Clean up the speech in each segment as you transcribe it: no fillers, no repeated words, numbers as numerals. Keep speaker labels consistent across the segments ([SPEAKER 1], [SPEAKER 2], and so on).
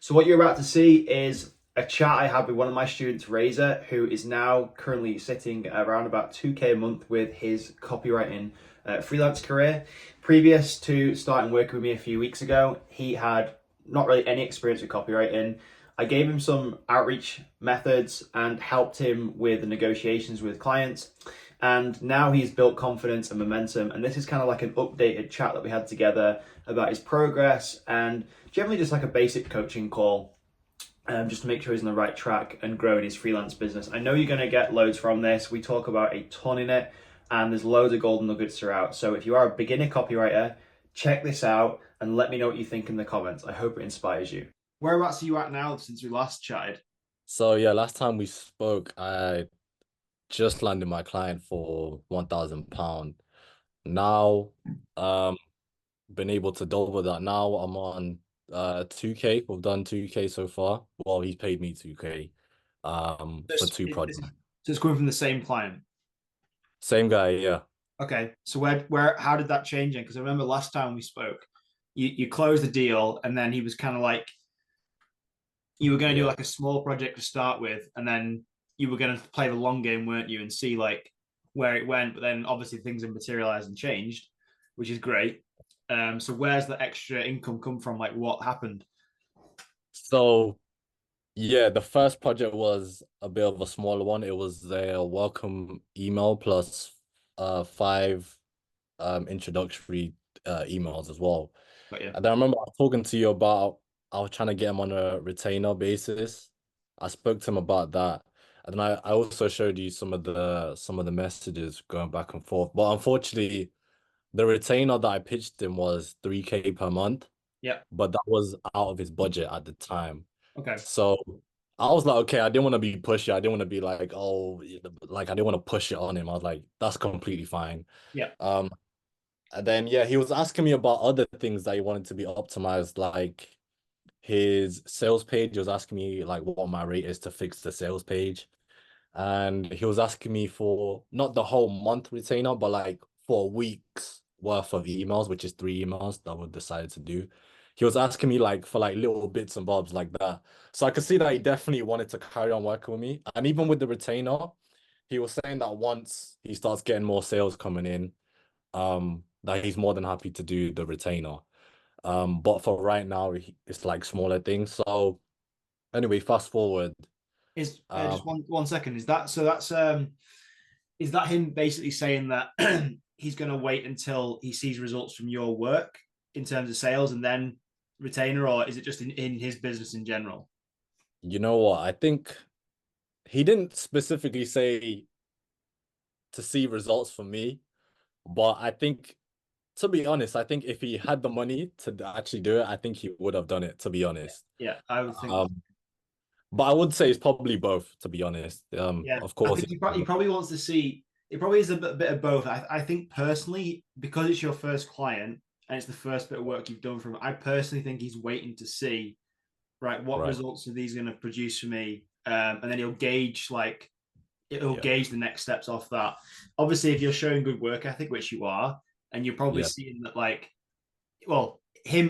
[SPEAKER 1] So what you're about to see is a chat I had with one of my students, Razor, who is now currently sitting around about 2K a month with his copywriting freelance career. Previous to starting working with me a few weeks ago, he had not really any experience with copywriting. I gave him some outreach methods and helped him with the negotiations with clients. And now he's built confidence and momentum. And this is kind of like an updated chat that we had together about his progress and generally just like a basic coaching call, just to make sure he's on the right track and growing his freelance business. I know you're going to get loads from this. We talk about a ton in it, and there's loads of golden nuggets throughout. So if you are a beginner copywriter, check this out and let me know what you think in the comments. I hope it inspires you. Whereabouts are you at now since we last chatted?
[SPEAKER 2] So yeah, last time we spoke, I just landed my client for £1,000. Now, um, been able to double that. Now I'm on 2K. We've done 2K so far. Well, he's paid me 2K for two projects.
[SPEAKER 1] So it's coming from the same client.
[SPEAKER 2] Same guy, yeah.
[SPEAKER 1] Okay, so how did that change? Because I remember last time we spoke, you closed the deal, and then he was kind of like, you were going to do
[SPEAKER 2] Yeah.
[SPEAKER 1] like a small project to start with, and then you were going to play the long game, weren't you, and see like where it went. But then obviously things have materialized and changed, which is great. So where's the extra income come from? Like what happened?
[SPEAKER 2] So yeah, the first project was a bit of a smaller one. It was a welcome email plus five introductory emails as well.
[SPEAKER 1] But yeah,
[SPEAKER 2] And then I remember I was talking to you about I was trying to get him on a retainer basis. I spoke to him about that. And then I also showed you some of the messages going back and forth. But unfortunately, the retainer that I pitched him was 3K per month,
[SPEAKER 1] yeah,
[SPEAKER 2] but that was out of his budget at the time.
[SPEAKER 1] okay,
[SPEAKER 2] So I was like, okay, I didn't want to be pushy. I didn't want to be like, oh, like I didn't want to push it on him. I was like, that's completely fine.
[SPEAKER 1] yeah,
[SPEAKER 2] Um, and then yeah, he was asking me about other things that he wanted to be optimized, like his sales page. He was asking me like what my rate is to fix the sales page. And he was asking me for not the whole month retainer, but like for a week's worth of emails, which is 3 emails that we decided to do. He was asking me like for like little bits and bobs like that. So I could see that he definitely wanted to carry on working with me. And even with the retainer, he was saying that once he starts getting more sales coming in, that he's more than happy to do the retainer. But for right now, it's like smaller things. So anyway, fast forward.
[SPEAKER 1] is just
[SPEAKER 2] Um,
[SPEAKER 1] one second. Is that so? Is that him basically saying that he's going to wait until he sees results from your work in terms of sales and then retainer, or is it just in his business in general?
[SPEAKER 2] you know what? I think he didn't specifically say to see results for me, but I think, to be honest, I think if he had the money to actually do it, I think he would have done it, to be honest.
[SPEAKER 1] Yeah, I would think.
[SPEAKER 2] Um, but I would say it's probably both, to be honest.
[SPEAKER 1] Yeah,
[SPEAKER 2] Of
[SPEAKER 1] I
[SPEAKER 2] course,
[SPEAKER 1] think he probably wants to see. It probably is a bit of both. I think personally, because it's your first client and it's the first bit of work you've done for him, I personally think he's waiting to see, right, what
[SPEAKER 2] right.
[SPEAKER 1] results are these going to produce for me, and then he'll
[SPEAKER 2] Yeah,
[SPEAKER 1] gauge the next steps off that. Obviously, if you're showing good work ethic, which you are, and you're probably
[SPEAKER 2] yeah,
[SPEAKER 1] seeing that, like, well, him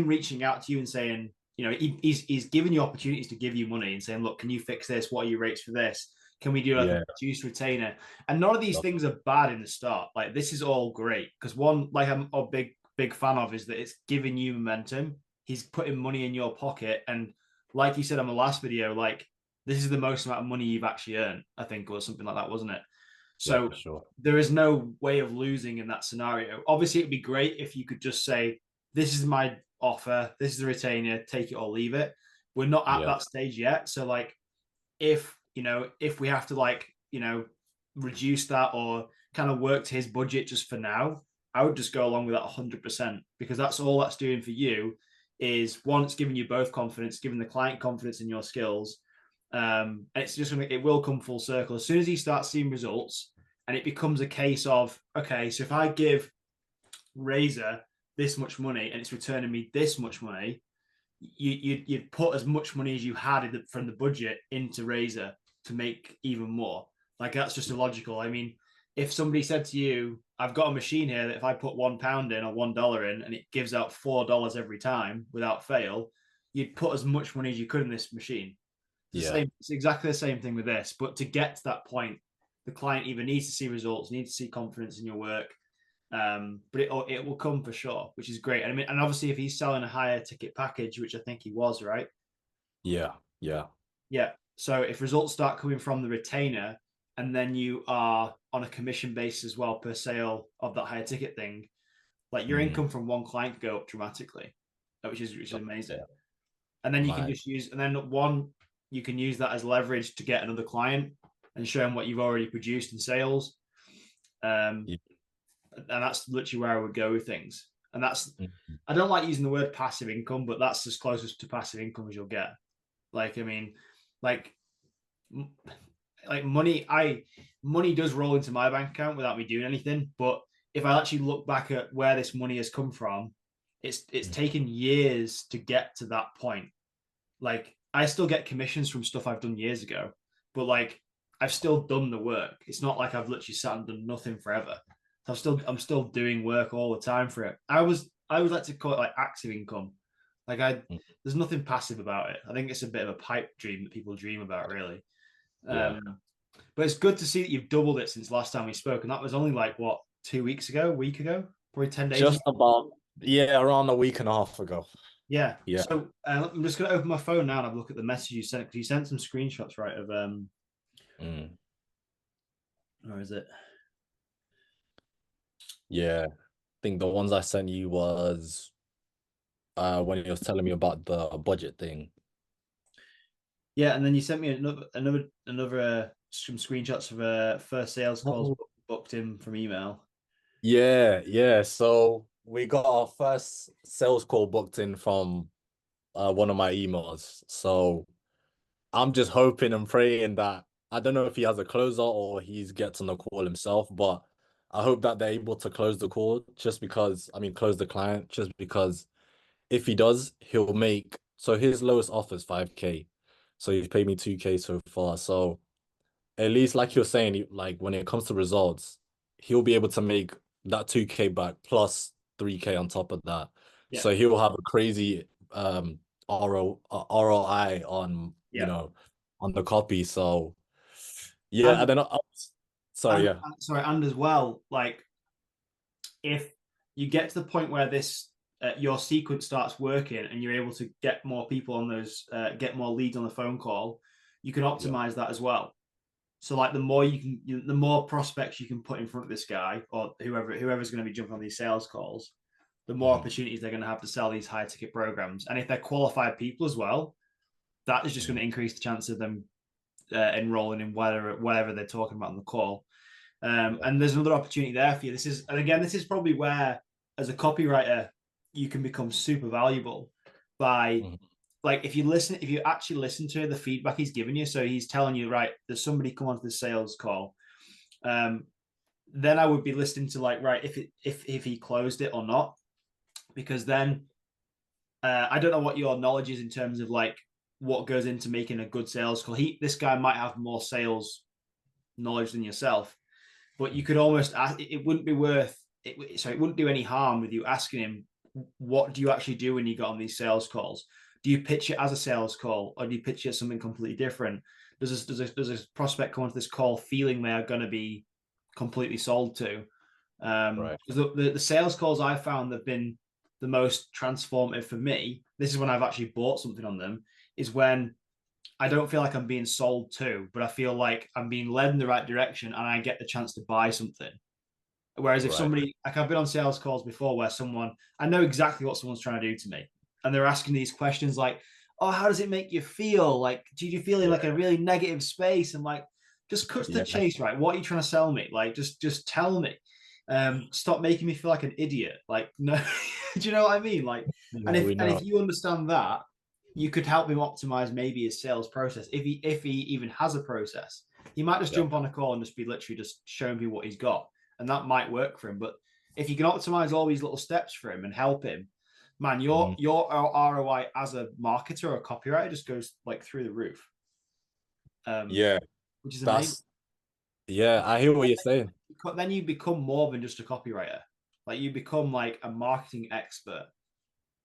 [SPEAKER 1] reaching out to you and saying, he's giving you opportunities to give you money and saying, look, can you fix this? What are your rates for this? Can we do like a
[SPEAKER 2] yeah,
[SPEAKER 1] reduced retainer? And none of these things are bad in the start. Like this is all great because one, like I'm a big fan of, is that it's giving you momentum. He's putting money in your pocket, and like you said on the last video, like this is the most amount of money you've actually earned, I think, or something like that, wasn't it?
[SPEAKER 2] yeah,
[SPEAKER 1] So
[SPEAKER 2] for sure.
[SPEAKER 1] there is no way of losing in that scenario. Obviously, it'd be great if you could just say, "This is my offer. This is the retainer. Take it or leave it." We're not at
[SPEAKER 2] Yeah,
[SPEAKER 1] that stage yet. So, like, if we have to reduce that or kind of work to his budget just for now, I would just go along with that 100% because that's all that's doing for you is one, it's giving you both confidence, giving the client confidence in your skills, and it's just it will come full circle as soon as he starts seeing results, and it becomes a case of, okay, so if I give Razor this much money and it's returning me this much money, you'd put as much money as you had from the budget into Razor to make even more. Like that's just illogical. I mean, if somebody said to you, "I've got a machine here that if I put £1 in or $1 in and it gives out $4 every time without fail," you'd put as much money as you could in this machine. It's the
[SPEAKER 2] Yeah.
[SPEAKER 1] same. It's exactly the same thing with this. But to get to that point, the client either needs to see results, needs to see confidence in your work. But it will come for sure, which is great. And I mean, and obviously, if he's selling a higher ticket package, which I think he was, right?
[SPEAKER 2] Yeah. Yeah.
[SPEAKER 1] Yeah. So if results start coming from the retainer, and then you are on a commission basis as well per sale of that higher ticket thing, like your
[SPEAKER 2] Mm.
[SPEAKER 1] income from one client could go up dramatically, which is amazing.
[SPEAKER 2] Yeah.
[SPEAKER 1] And then you can
[SPEAKER 2] My.
[SPEAKER 1] just use, and then one, you can use that as leverage to get another client and show them what you've already produced in sales. Um,
[SPEAKER 2] Yeah.
[SPEAKER 1] and that's literally where I would go with things. And that's,
[SPEAKER 2] Mhm.
[SPEAKER 1] I don't like using the word passive income, but that's as closest to passive income as you'll get. Like, I mean, like, like money does roll into my bank account without me doing anything. But if I actually look back at where this money has come from, it's taken years to get to that point. Like I still get commissions from stuff I've done years ago, but like I've still done the work. It's not like I've literally sat and done nothing forever. So I'm still doing work all the time for it. I would like to call it like active income. Like
[SPEAKER 2] Mm.
[SPEAKER 1] there's nothing passive about it. I think it's a bit of a pipe dream that people dream about, really.
[SPEAKER 2] Yeah.
[SPEAKER 1] But it's good to see that you've doubled it since last time we spoke, and that was only like what 2 weeks ago, a week ago, probably 10 days ago.
[SPEAKER 2] Just about, yeah, around a week and a half ago.
[SPEAKER 1] Yeah.
[SPEAKER 2] Yeah.
[SPEAKER 1] So I'm just going to open my phone now and have a look at the message you sent because you sent some screenshots, right? Of
[SPEAKER 2] Mm.
[SPEAKER 1] or is it?
[SPEAKER 2] Yeah. I think the ones I sent you was when he was telling me about the budget thing.
[SPEAKER 1] Yeah, and then you sent me another some screenshots of first sales calls
[SPEAKER 2] Oh.
[SPEAKER 1] booked in from email.
[SPEAKER 2] Yeah, yeah. So we got our first sales call booked in from one of my emails. So I'm just hoping and praying that I don't know if he has a closer or he gets on the call himself, but I hope that they're able to close the call just because, I mean, close the client just because if he does, he'll make, so his lowest offer is 5K. So he's paid me 2K so far. So at least like you're saying, like when it comes to results, he'll be able to make that 2K back plus 3K on top of that.
[SPEAKER 1] Yeah,
[SPEAKER 2] So he'll have a crazy ROI on,
[SPEAKER 1] yeah,
[SPEAKER 2] on the copy. So yeah,
[SPEAKER 1] and
[SPEAKER 2] and then sorry,
[SPEAKER 1] and
[SPEAKER 2] yeah.
[SPEAKER 1] sorry, and as well, like if you get to the point where this your sequence starts working and you're able to get more people on those, get more leads on the phone call, you can
[SPEAKER 2] Yeah.
[SPEAKER 1] optimize that as well. So like the more you can, the more prospects you can put in front of this guy or whoever's going to be jumping on these sales calls, the more
[SPEAKER 2] Mhm,
[SPEAKER 1] opportunities they're going to have to sell these high ticket programs. And if they're qualified people as well, that is just going
[SPEAKER 2] mhm.
[SPEAKER 1] to increase the chance of them enrolling in whatever they're talking about on the call.
[SPEAKER 2] Yeah.
[SPEAKER 1] And there's another opportunity there for you. And again, this is probably where, as a copywriter, you can become super valuable by,
[SPEAKER 2] Mhm.
[SPEAKER 1] like, if you actually listen to the feedback he's giving you. So he's telling you, right, there's somebody come onto the sales call. Um, then I would be listening to like, right, if he closed it or not, because then I don't know what your knowledge is in terms of like what goes into making a good sales call. This guy might have more sales knowledge than yourself, but you could almost ask, it wouldn't be worth it. So it wouldn't do any harm with you asking him, what do you actually do when you get on these sales calls? Do you pitch it as a sales call or do you pitch it as something completely different? Does a prospect come onto this call feeling they are going to be completely sold to?
[SPEAKER 2] Right.
[SPEAKER 1] The sales calls I found that have been the most transformative for me, this is when I've actually bought something on them, is when I don't feel like I'm being sold to, but I feel like I'm being led in the right direction and I get the chance to buy something. Whereas if
[SPEAKER 2] Right.
[SPEAKER 1] somebody, like I've been on sales calls before where I know exactly what someone's trying to do to me. And they're asking these questions like, oh, how does it make you feel? Like, do you feel in
[SPEAKER 2] Yeah.
[SPEAKER 1] like a really negative space? And like, just cut to the
[SPEAKER 2] Yeah.
[SPEAKER 1] chase, right? What are you trying to sell me? Like, just tell me. Stop making me feel like an idiot. Like, no, do you know what I mean? Like,
[SPEAKER 2] Yeah,
[SPEAKER 1] and if
[SPEAKER 2] we
[SPEAKER 1] you understand that, you could help him optimize maybe his sales process if he even has a process. He might just
[SPEAKER 2] Yeah.
[SPEAKER 1] jump on a call and just be literally just showing me what he's got, and that might work for him. But if you can optimize all these little steps for him and help him, man, your
[SPEAKER 2] Mhm.
[SPEAKER 1] your ROI as a marketer or a copywriter just goes like through the roof,
[SPEAKER 2] Yeah.
[SPEAKER 1] which is amazing.
[SPEAKER 2] That's, yeah, I hear what you're saying.
[SPEAKER 1] Then you become more than just a copywriter. Like you become like a marketing expert,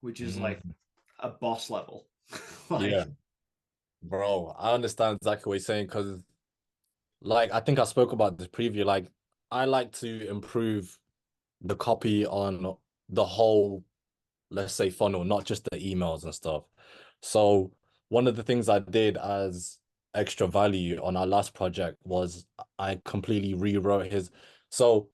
[SPEAKER 1] which is like
[SPEAKER 2] Mhm.
[SPEAKER 1] a boss level. Like,
[SPEAKER 2] Yeah, bro, I understand exactly what you're saying because, like, I think I spoke about this preview. Like, I like to improve the copy on the whole, let's say, funnel, not just the emails and stuff. So one of the things I did as extra value on our last project was I completely rewrote his. So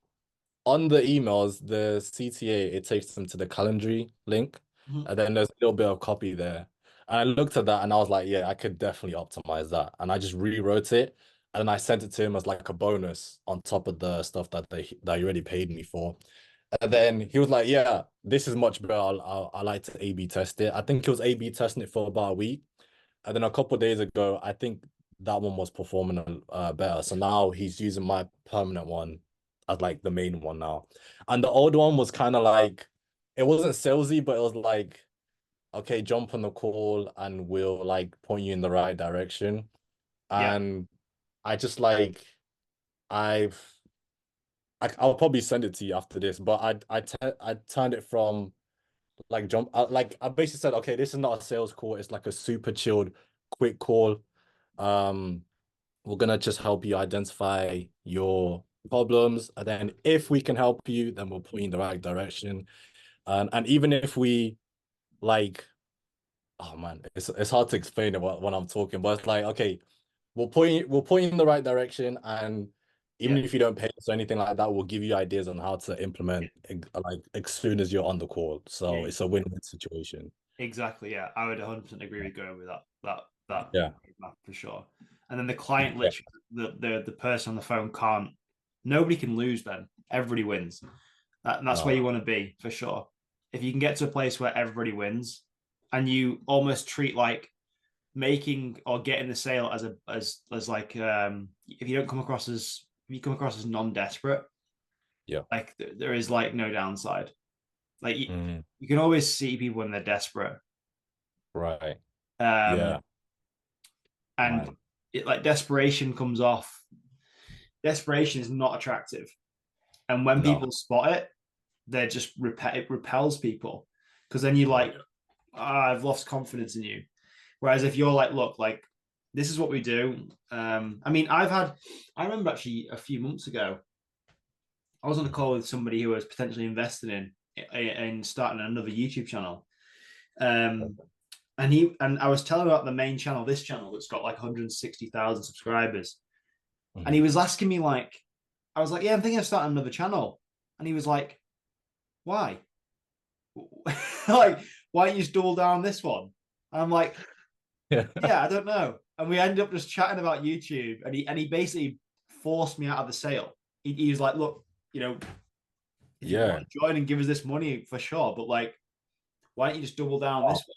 [SPEAKER 2] on the emails, the CTA, it takes them to the Calendly link,
[SPEAKER 1] mhm,
[SPEAKER 2] and then there's a little bit of copy there. And I looked at that and I was like, yeah, I could definitely optimize that. And I just rewrote it and I sent it to him as like a bonus on top of the stuff that he already paid me for. And then he was like, yeah, this is much better. I like to A/B test it. I think he was A/B testing it for about a week. And then a couple of days ago, I think that one was performing better. So now he's using my permanent one as like the main one now. And the old one was kind of like, it wasn't salesy, but it was like, okay, jump on the call and we'll like point you in the right direction.
[SPEAKER 1] yeah,
[SPEAKER 2] And I just like, I've, I'll probably send it to you after this, but I turned it from like I basically said, okay, this is not a sales call. It's like a super chilled, quick call. Um, we're gonna just help you identify your problems, and then if we can help you, then we'll point you in the right direction. And even if we like, oh man, it's hard to explain it when I'm talking, but it's like, okay, we'll point you in the right direction, and even
[SPEAKER 1] yeah,
[SPEAKER 2] if you don't pay us or anything like that, we'll give you ideas on how to implement like as soon as you're on the call.
[SPEAKER 1] yeah,
[SPEAKER 2] So it's a win-win situation.
[SPEAKER 1] exactly. Yeah, I would 100% agree with going with that
[SPEAKER 2] Yeah.
[SPEAKER 1] roadmap for sure. And then the client,
[SPEAKER 2] Yeah.
[SPEAKER 1] literally, the person on the phone can't. Nobody can lose. Then everybody wins. That's where
[SPEAKER 2] No.
[SPEAKER 1] you want to be for sure. If you can get to a place where everybody wins, and you almost treat like making or getting the sale as like if you don't come across as if you come across as non-desperate,
[SPEAKER 2] Yeah.
[SPEAKER 1] like there is like no downside. Like
[SPEAKER 2] Mm,
[SPEAKER 1] you can always see people when they're desperate.
[SPEAKER 2] right.
[SPEAKER 1] Um,
[SPEAKER 2] Yeah,
[SPEAKER 1] and
[SPEAKER 2] man.
[SPEAKER 1] it like desperation comes off. Desperation is not attractive, and when
[SPEAKER 2] No.
[SPEAKER 1] people spot it, they're just it repels people because then you
[SPEAKER 2] Right.
[SPEAKER 1] like, I've lost confidence in you. Whereas if you're like, look, like this is what we do. I mean, I remember actually a few months ago, I was on a call with somebody who was potentially investing in starting another YouTube channel. Um, and I was telling him about the main channel, this channel that's got like 160,000 subscribers. And he
[SPEAKER 2] Mhm.
[SPEAKER 1] was asking me like, I was like, yeah, I'm thinking of starting another channel. And he was like, why? Like, why don't you just double down on this one? And I'm like,
[SPEAKER 2] Yeah.
[SPEAKER 1] yeah, I don't know. And we ended up just chatting about YouTube, and he basically forced me out of the sale. He was like, look, you know, if you want
[SPEAKER 2] Yeah.
[SPEAKER 1] to join and give us this money for sure, but like, why don't you just double down on
[SPEAKER 2] Oh.
[SPEAKER 1] this one?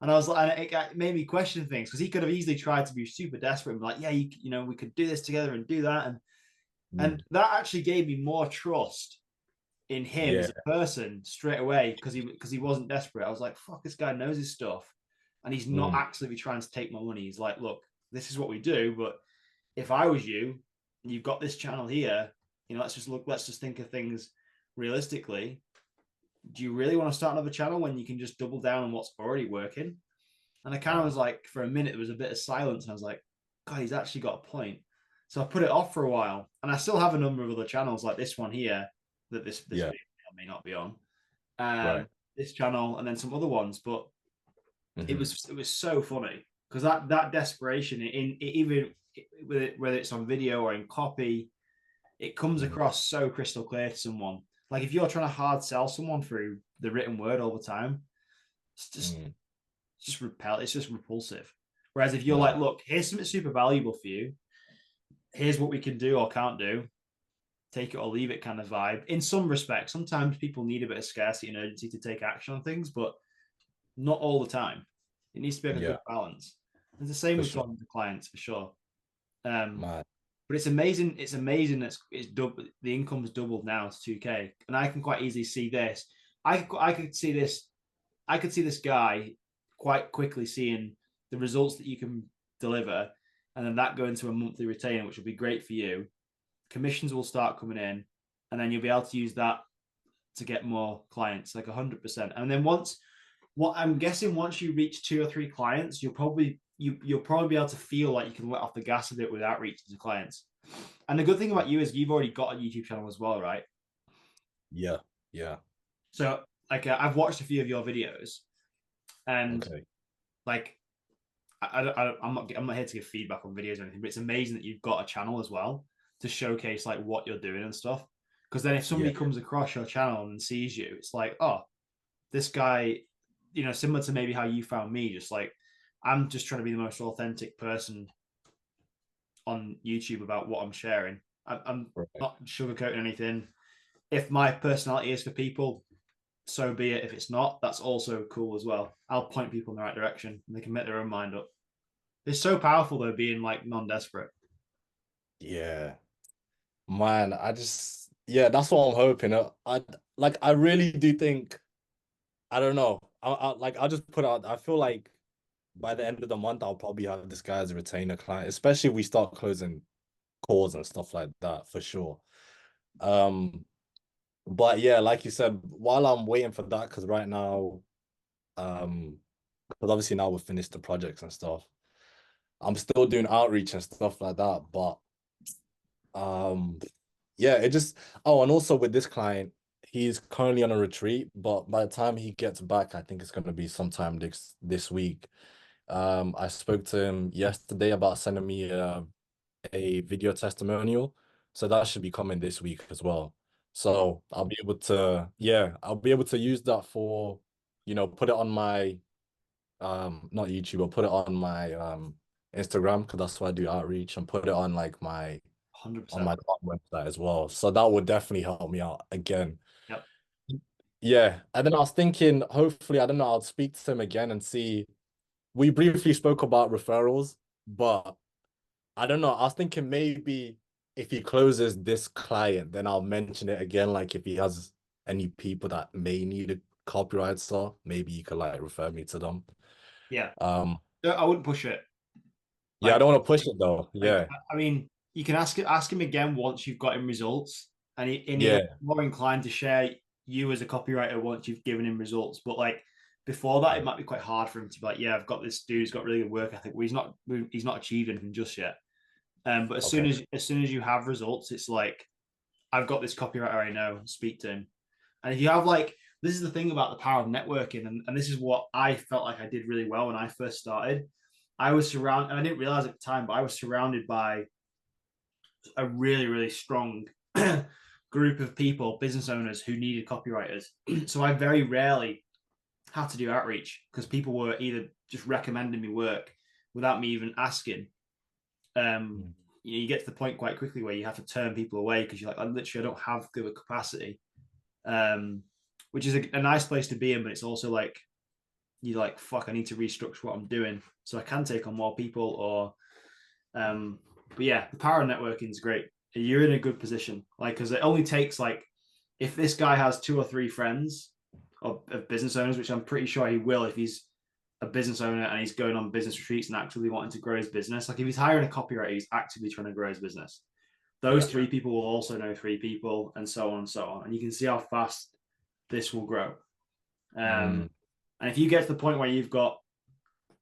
[SPEAKER 1] And I was like, and it made me question things because he could have easily tried to be super desperate and be like, yeah, you know, we could do this together and do that, and
[SPEAKER 2] Mm.
[SPEAKER 1] that actually gave me more trust in him
[SPEAKER 2] Yeah.
[SPEAKER 1] as a person straight away because he wasn't desperate. I was like, fuck, this guy knows his stuff, and he's not
[SPEAKER 2] Mm.
[SPEAKER 1] actually trying to take my money. He's like, look, this is what we do, but if I was you, and you've got this channel here, you know, let's just think of things realistically. Do you really want to start another channel when you can just double down on what's already working? And I kind of
[SPEAKER 2] Wow.
[SPEAKER 1] was like, for a minute, there was a bit of silence, and I was like, God, he's actually got a point. So I put it off for a while, and I still have a number of other channels like this one here that this
[SPEAKER 2] Yeah.
[SPEAKER 1] video may not be on. Um,
[SPEAKER 2] Right.
[SPEAKER 1] this channel, and then some other ones, but
[SPEAKER 2] Hmm.
[SPEAKER 1] it was so funny because that desperation in even whether it's on video or in copy, it comes
[SPEAKER 2] Hmm.
[SPEAKER 1] across so crystal clear to someone. Like if you're trying to hard sell someone through the written word all the time, it's just
[SPEAKER 2] Mm.
[SPEAKER 1] it's just repulsive. Whereas if you're like,
[SPEAKER 2] No.
[SPEAKER 1] look, here's something super valuable for you, here's what we can do or can't do, take it or leave it kind of vibe. In some respects, sometimes people need a bit of scarcity and urgency to take action on things, but not all the time. It needs to be like a
[SPEAKER 2] Yeah.
[SPEAKER 1] good balance. It's the same
[SPEAKER 2] For
[SPEAKER 1] with
[SPEAKER 2] sure.
[SPEAKER 1] talking to clients for sure. Um,
[SPEAKER 2] Man.
[SPEAKER 1] but it's amazing. It's amazing that the income's doubled now to 2K, and I can quite easily see this. I could see this. I could see this guy quite quickly seeing the results that you can deliver, and then that go into a monthly retainer, which will be great for you. Commissions will start coming in, and then you'll be able to use that to get more clients, like 100%. And then What I'm guessing, once you reach 2 or 3 clients, you'll probably be able to feel like you can let off the gas a bit with outreach to clients. And the good thing about you is you've already got a YouTube channel as well, right?
[SPEAKER 2] Yeah, yeah.
[SPEAKER 1] So like I've watched a few of your videos, and
[SPEAKER 2] Okay.
[SPEAKER 1] like I'm not here to give feedback on videos or anything, but it's amazing that you've got a channel as well to showcase like what you're doing and stuff. Because then if
[SPEAKER 2] Yeah,
[SPEAKER 1] somebody comes across your channel and sees you, it's like, oh, this guy, similar to maybe how you found me, just like I'm just trying to be the most authentic person on YouTube about what I'm sharing. I'm
[SPEAKER 2] right.
[SPEAKER 1] not sugarcoating anything. If my personality is for people, so be it. If it's not, that's also cool as well. I'll point people in the right direction and they can make their own mind up. It's so powerful though, being like non-desperate.
[SPEAKER 2] Yeah. Man, yeah, that's what I'm hoping. I really do think, I don't know. I'll just put out, I feel like by the end of the month, I'll probably have this guy as a retainer client, especially if we start closing calls and stuff like that for sure. Um, but yeah, like you said, while I'm waiting for that, because right now, because obviously now we've finished the projects and stuff, I'm still doing outreach and stuff like that. But um, yeah, it just, oh, and also with this client, he's currently on a retreat, but by the time he gets back, I think it's going to be sometime this week. I spoke to him yesterday about sending me a video testimonial, so that should be coming this week as well. So I'll be able to, yeah, I'll be able to use that for, put it on my not YouTube, but put it on my Instagram, because that's why I do outreach, and put it on like my on
[SPEAKER 1] 100%.
[SPEAKER 2] my website as well. So that would definitely help me out again.
[SPEAKER 1] Yep.
[SPEAKER 2] Yeah. And then I was thinking, hopefully, I don't know, I'll speak to him again and see. We briefly spoke about referrals, but I don't know. I was thinking maybe if he closes this client, then I'll mention it again. Like if he has any people that may need a copywriter, maybe you could like refer me to them.
[SPEAKER 1] Yeah.
[SPEAKER 2] Um,
[SPEAKER 1] I wouldn't push it.
[SPEAKER 2] yeah, I
[SPEAKER 1] Like,
[SPEAKER 2] don't want to push it though.
[SPEAKER 1] like
[SPEAKER 2] Yeah.
[SPEAKER 1] I mean, you can ask him again once you've got him results, and he'll be
[SPEAKER 2] Yeah.
[SPEAKER 1] more inclined to share you as a copywriter once you've given him results. But like before that, it might be quite hard for him to be like, yeah, I've got this dude who's got really good work ethic. Well, he's not achieved anything just yet. But
[SPEAKER 2] Okay.
[SPEAKER 1] as soon as you have results, it's like, I've got this copywriter I know, speak to him. And if you have like, this is the thing about the power of networking, and this is what I felt like I did really well when I first started. I was surrounded, and I didn't realize at the time, but I was surrounded by a really, really strong group of people, business owners who needed copywriters. So I very rarely had to do outreach because people were either just recommending me work without me even asking. Um,
[SPEAKER 2] Mm.
[SPEAKER 1] you get to the point quite quickly where you have to turn people away because you're like, I don't have the capacity. Um, which is a nice place to be in, but it's also like, you're like, fuck, I need to restructure what I'm doing so I can take on more people. But yeah, the power of networking is great. You're in a good position, like, because it only takes like, if this guy has 2 or 3 friends of business owners, which I'm pretty sure he will if he's a business owner and he's going on business retreats and actively wanting to grow his business. Like if he's hiring a copywriter, he's actively trying to grow his business. Those
[SPEAKER 2] Yeah.
[SPEAKER 1] 3 people will also know 3 people, and so on and so on. And you can see how fast this will grow.
[SPEAKER 2] Mm.
[SPEAKER 1] And if you get to the point where you've got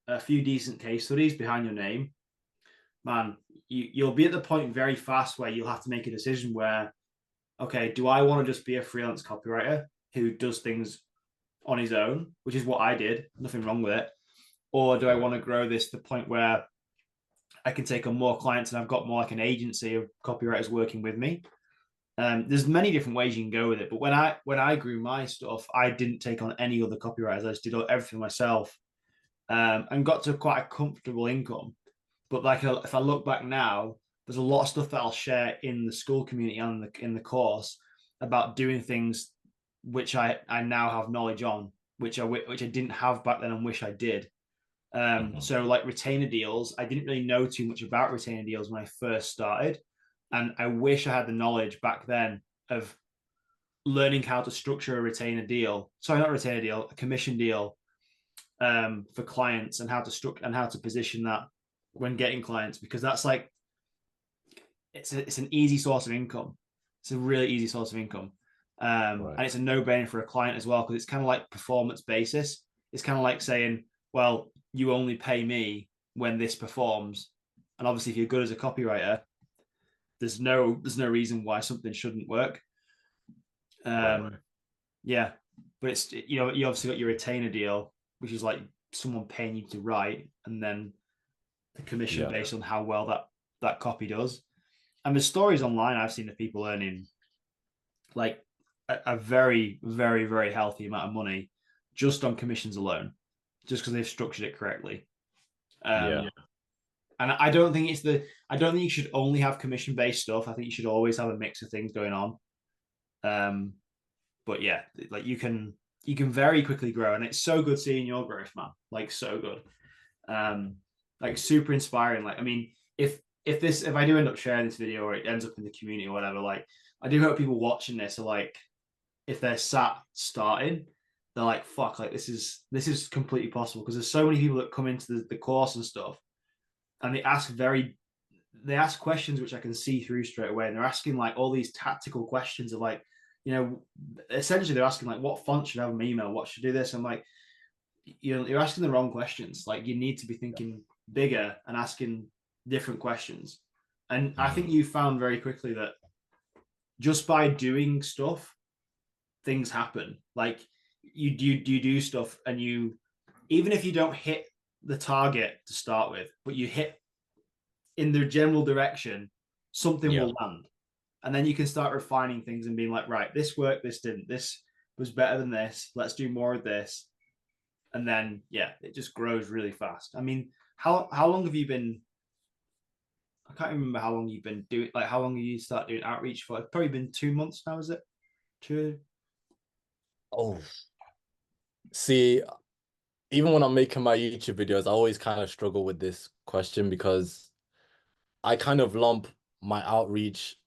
[SPEAKER 1] a few decent case studies behind your name, man, you'll be at the point very fast where you'll have to make a decision where, okay, do I want to just be a freelance copywriter who does things on his own, which is what I did, nothing wrong with it, or do I
[SPEAKER 2] Yeah.
[SPEAKER 1] want to grow this to the point where I can take on more clients and I've got more like an agency of copywriters working with me? There's many different ways you can go with it, but when I grew my stuff, I didn't take on any other copywriters. I just did everything myself, and got to quite a comfortable income. But like, if I look back now, there's a lot of stuff that I'll share in the school community and in the course about doing things which I now have knowledge on, which I didn't have back then and wish I did.
[SPEAKER 2] Mhm.
[SPEAKER 1] So like retainer deals, I didn't really know too much about retainer deals when I first started, and I wish I had the knowledge back then of learning how to structure a retainer deal. Sorry, not a retainer deal, a commission deal, for clients, and how to structure and how to position that when getting clients, because that's like, it's an easy source of income. It's a really easy source of income,
[SPEAKER 2] Right.
[SPEAKER 1] and it's a no brainer for a client as well because it's kind of like performance basis. it's kind of like saying, well, you only pay me when this performs. And obviously, if you're good as a copywriter, there's no reason why something shouldn't work.
[SPEAKER 2] Right.
[SPEAKER 1] Yeah, but it's, you know, you obviously got your retainer deal, which is like someone paying you to write, and then the commission
[SPEAKER 2] Yeah.
[SPEAKER 1] based on how well that copy does. And the stories online I've seen of people earning like a very, very, very healthy amount of money just on commissions alone, just because they've structured it correctly.
[SPEAKER 2] Yeah.
[SPEAKER 1] And I don't think I don't think you should only have commission based stuff. I think you should always have a mix of things going on. Um, but yeah, like you can very quickly grow, and it's so good seeing your growth, man. Like so good. Like super inspiring. Like, I mean, if I do end up sharing this video or it ends up in the community or whatever, like I do hope people watching this are like, if they're sat starting, they're like, fuck, like this is completely possible, because there's so many people that come into the course and stuff, and they ask questions which I can see through straight away, and they're asking like all these tactical questions of like, you know, essentially they're asking like, what font should I have in my email, what should I do this? I'm like, you're asking the wrong questions. Like, you need to be thinking bigger and asking different questions. And I think you found very quickly that just by doing stuff, things happen. Like you do stuff, and you, even if you don't hit the target to start with, but you hit in the general direction, something
[SPEAKER 2] Yeah.
[SPEAKER 1] will land. And then you can start refining things and being like, right, this worked, this didn't, this was better than this, let's do more of this. And then yeah, it just grows really fast. I mean, how long have you been, I can't remember how long you've been doing, like how long have you start doing outreach for? It's probably been 2 months now, is it? Two.
[SPEAKER 2] Oh, see, even when I'm making my YouTube videos, I always kind of struggle with this question because I kind of lump my outreach.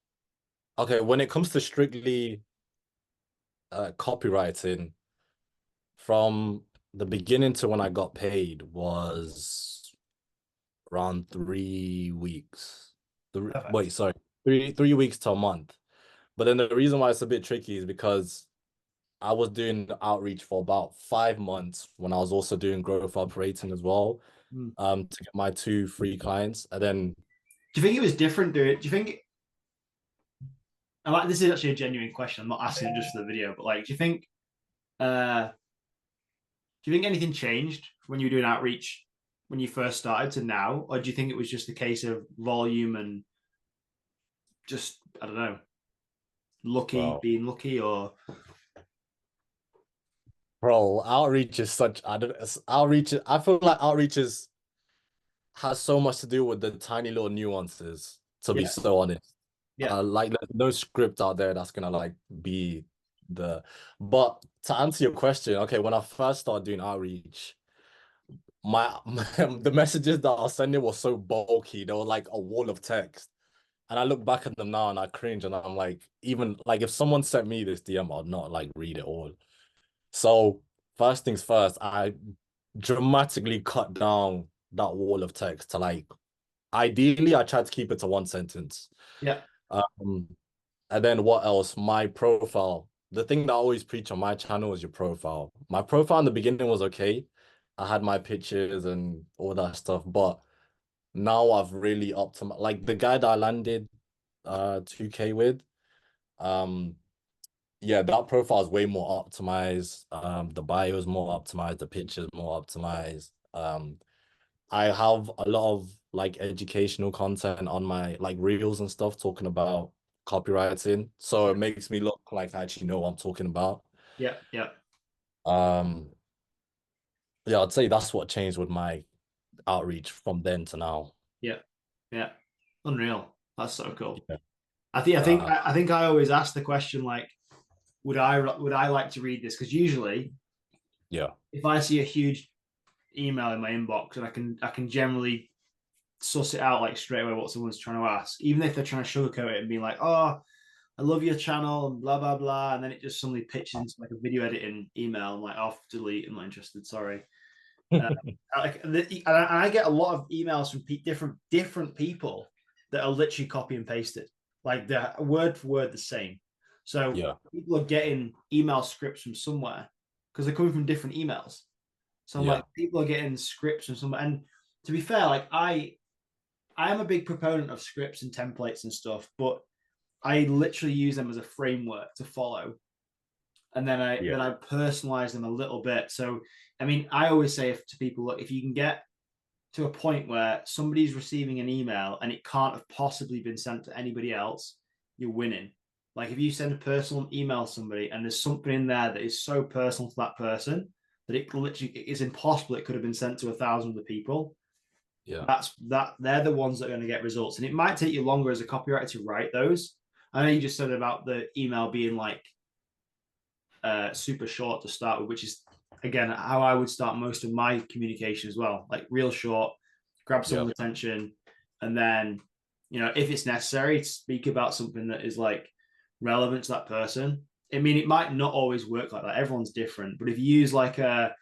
[SPEAKER 2] Okay, when it comes to strictly copywriting, from the beginning to when I got paid was around 3 weeks.
[SPEAKER 1] Perfect.
[SPEAKER 2] Sorry, three weeks to a month. But then the reason why it's a bit tricky is because I was doing outreach for about 5 months when I was also doing growth operating as well,
[SPEAKER 1] Mm.
[SPEAKER 2] to get my 2 free clients. And then
[SPEAKER 1] Do you think it was different? Do you think, and like, this is actually a genuine question, I'm not asking it just for the video, but like, uh do you think anything changed when you were doing outreach when you first started to now, or do you think it was just a case of volume and just, I don't know,
[SPEAKER 2] bro,
[SPEAKER 1] being lucky, or
[SPEAKER 2] outreach is such, I don't, outreach, I feel like outreach has so much to do with the tiny little nuances, to be
[SPEAKER 1] yeah,
[SPEAKER 2] so honest.
[SPEAKER 1] yeah,
[SPEAKER 2] Like there's no script out there that's gonna like be the, but to answer your question, okay, when I first started doing outreach, the messages that I was sending were so bulky. They were like a wall of text. And I look back at them now and I cringe, and I'm like, even like if someone sent me this DM, I'd not like read it all. So first things first, I dramatically cut down that wall of text to like, ideally I tried to keep it to one sentence.
[SPEAKER 1] yeah,
[SPEAKER 2] Um, and then what else? My profile. The thing that I always preach on my channel is your profile. My profile in the beginning was okay. I had my pictures and all that stuff, but now I've really optimized. Like the guy that I landed 2K with, um, yeah, that profile is way more optimized. The bio is more optimized, the pictures more optimized. I have a lot of like educational content on my like reels and stuff talking about copywriting. So it makes me look like I actually know what I'm talking about.
[SPEAKER 1] yeah, yeah,
[SPEAKER 2] Um, yeah, I'd say that's what changed with my outreach from then to now.
[SPEAKER 1] yeah, yeah. Unreal. That's so cool.
[SPEAKER 2] Yeah.
[SPEAKER 1] I think I always ask the question like, would I like to read this? Because usually,
[SPEAKER 2] Yeah.
[SPEAKER 1] if I see a huge email in my inbox, and I can generally suss it out like straight away what someone's trying to ask, even if they're trying to sugarcoat it and be like, oh, I love your channel and blah blah blah, and then it just suddenly pitches into like a video editing email. I'm like, off, delete, I'm not interested. Sorry. Uh, and I get a lot of emails from different people that are literally copy and pasted, like they're word for word the same. So
[SPEAKER 2] Yeah.
[SPEAKER 1] people are getting email scripts from somewhere because they're coming from different emails. So I'm
[SPEAKER 2] Yeah.
[SPEAKER 1] like, people are getting scripts from some, and to be fair, like I am a big proponent of scripts and templates and stuff, but I literally use them as a framework to follow, and then
[SPEAKER 2] Yeah.
[SPEAKER 1] I personalize them a little bit. So I mean, I always say to people, look, if you can get to a point where somebody's receiving an email and it can't have possibly been sent to anybody else, you're winning. Like if you send a personal email to somebody and there's something in there that is so personal to that person that it literally is impossible it could have been sent to 1,000 other people,
[SPEAKER 2] Yeah.
[SPEAKER 1] that they're the ones that are going to get results. And it might take you longer as a copywriter to write those. I know you just said about the email being like super short to start with, which is again how I would start most of my communication as well. Like real short, grab
[SPEAKER 2] Yeah.
[SPEAKER 1] someone's attention, and then if it's necessary, to speak about something that is like relevant to that person. I mean, it might not always work like that. Everyone's different, but if you use like a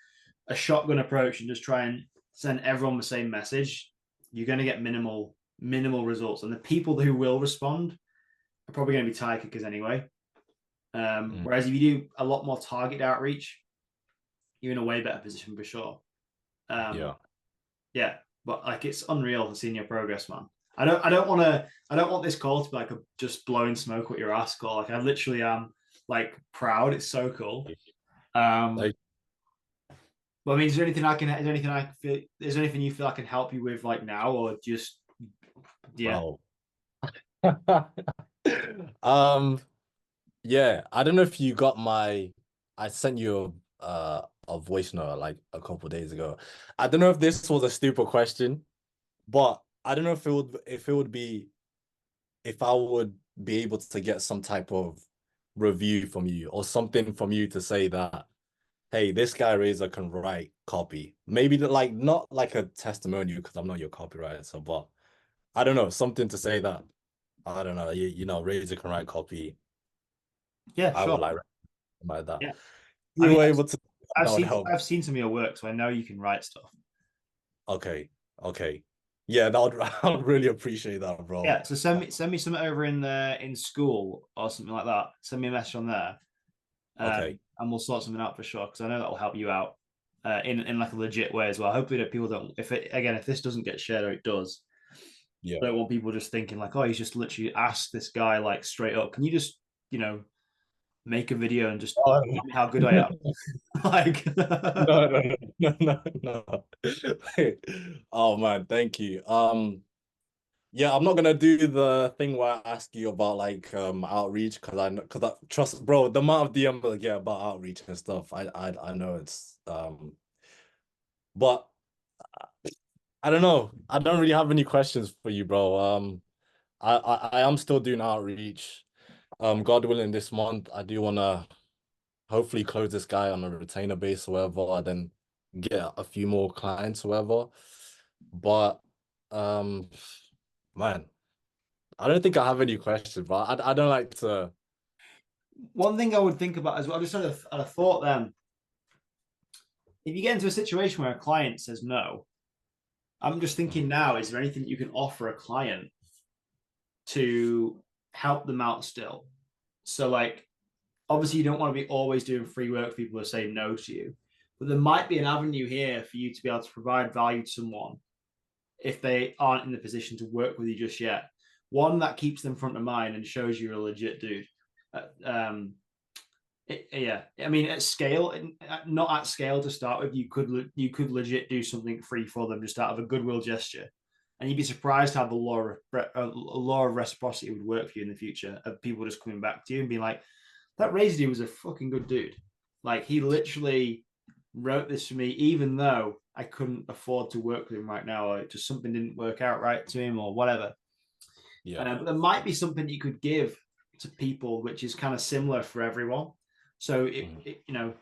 [SPEAKER 1] shotgun approach and just try and send everyone the same message, you're going to get minimal results. And the people who will respond are probably going to be tire kickers anyway. Whereas if you do a lot more target outreach, you're in a way better position for sure.
[SPEAKER 2] Yeah.
[SPEAKER 1] Yeah, but like it's unreal seeing your progress, man. I don't want this call to be like a just blowing smoke at your ass call. Like I literally am like proud. It's so cool.
[SPEAKER 2] Like,
[SPEAKER 1] But I mean, is there anything I feel? Is there anything you feel I can help you with like now, or just yeah?
[SPEAKER 2] bro. Um, yeah, I don't know if you got I sent you a voice note like a couple days ago. I don't know if this was a stupid question, but I don't know if I would be able to get some type of review from you or something from you to say that, hey, this guy Razor can write copy. Maybe like not like a testimonial because I'm not your copywriter, so but I don't know, something to say that I don't know, Razor can write copy.
[SPEAKER 1] Yeah,
[SPEAKER 2] I would
[SPEAKER 1] sure.
[SPEAKER 2] like that.
[SPEAKER 1] Yeah, I
[SPEAKER 2] You
[SPEAKER 1] mean,
[SPEAKER 2] were able to,
[SPEAKER 1] I've
[SPEAKER 2] that would
[SPEAKER 1] seen
[SPEAKER 2] help.
[SPEAKER 1] I've seen some of your work, so I know you can write stuff.
[SPEAKER 2] Okay, okay. Yeah, that would I would really appreciate that, bro.
[SPEAKER 1] Yeah, so send me something over in school or something like that. Send me a message on there,
[SPEAKER 2] Okay.
[SPEAKER 1] and we'll sort something out for sure because I know that will help you out in like a legit way as well. Hopefully that people don't if this doesn't get shared or it does,
[SPEAKER 2] Yeah.
[SPEAKER 1] I don't want people just thinking like, oh, he's just literally asked this guy like straight up, can you just make a video and just
[SPEAKER 2] Oh,
[SPEAKER 1] tell me how good I am? Like,
[SPEAKER 2] no, no, no, no, no, no. Oh man, thank you. Yeah, I'm not gonna do the thing where I ask you about like outreach because I trust, bro, the amount of DM I get about outreach and stuff. I know it's but I don't know. I don't really have any questions for you, bro. I am still doing outreach. God willing, this month I do wanna hopefully close this guy on a retainer base or whatever, and then get a few more clients or whatever. But um, man, I don't think I have any questions, but I don't like to.
[SPEAKER 1] one thing I would think about as well, I just had a thought then. If you get into a situation where a client says no, I'm just thinking
[SPEAKER 2] Mhm.
[SPEAKER 1] now, is there anything you can offer a client to help them out still? So, like, obviously, you don't want to be always doing free work for people who say no to you, but there might be an avenue here for you to be able to provide value to someone if they aren't in the position to work with you just yet. One that keeps them front of mind and shows you're a legit dude. Um, yeah, I mean, at scale, not at scale to start with, you could legit do something free for them just out of a goodwill gesture, and you'd be surprised how the law of reciprocity would work for you in the future of people just coming back to you and being like, "That Razor dude was a fucking good dude. Like he literally wrote this for me, even though I couldn't afford to work with him right now, or just something didn't work out right to him, or whatever."
[SPEAKER 2] Yeah.
[SPEAKER 1] But there might be something you could give to people which is kind of similar for everyone. So
[SPEAKER 2] Mhm.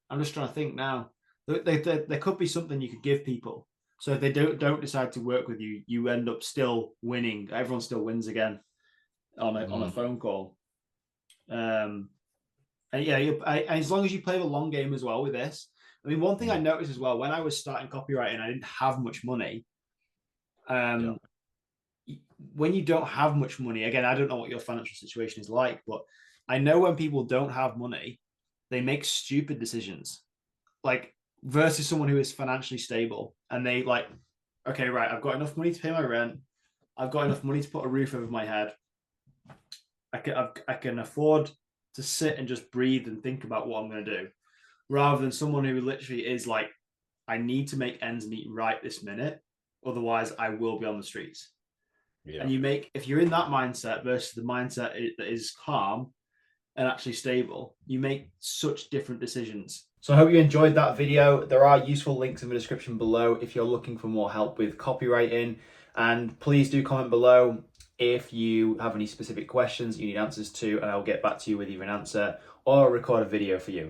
[SPEAKER 1] I'm just trying to think now. There could be something you could give people. So if they don't decide to work with you, you end up still winning. Everyone still wins again on a
[SPEAKER 2] Mhm.
[SPEAKER 1] phone call. Um, and yeah, as long as you play the long game as well with this. I mean, one thing I
[SPEAKER 2] Mhm.
[SPEAKER 1] noticed as well when I was starting copywriting, I didn't have much money.
[SPEAKER 2] Yeah.
[SPEAKER 1] Um, when you don't have much money, again, I don't know what your financial situation is like, but I know when people don't have money, they make stupid decisions. Like versus someone who is financially stable and they like, okay, right, I've got enough money to pay my rent. I've got enough money to put a roof over my head. I can afford to sit and just breathe and think about what I'm going to do, rather than someone who literally is like, I need to make ends meet right this minute, otherwise I will be on the streets.
[SPEAKER 2] Yeah.
[SPEAKER 1] And if you're in that mindset versus the mindset that is calm and actually stable, you make such different decisions. So I hope you enjoyed that video. There are useful links in the description below if you're looking for more help with copywriting. And please do comment below if you have any specific questions you need answers to, and I'll get back to you with either an answer or record a video for you.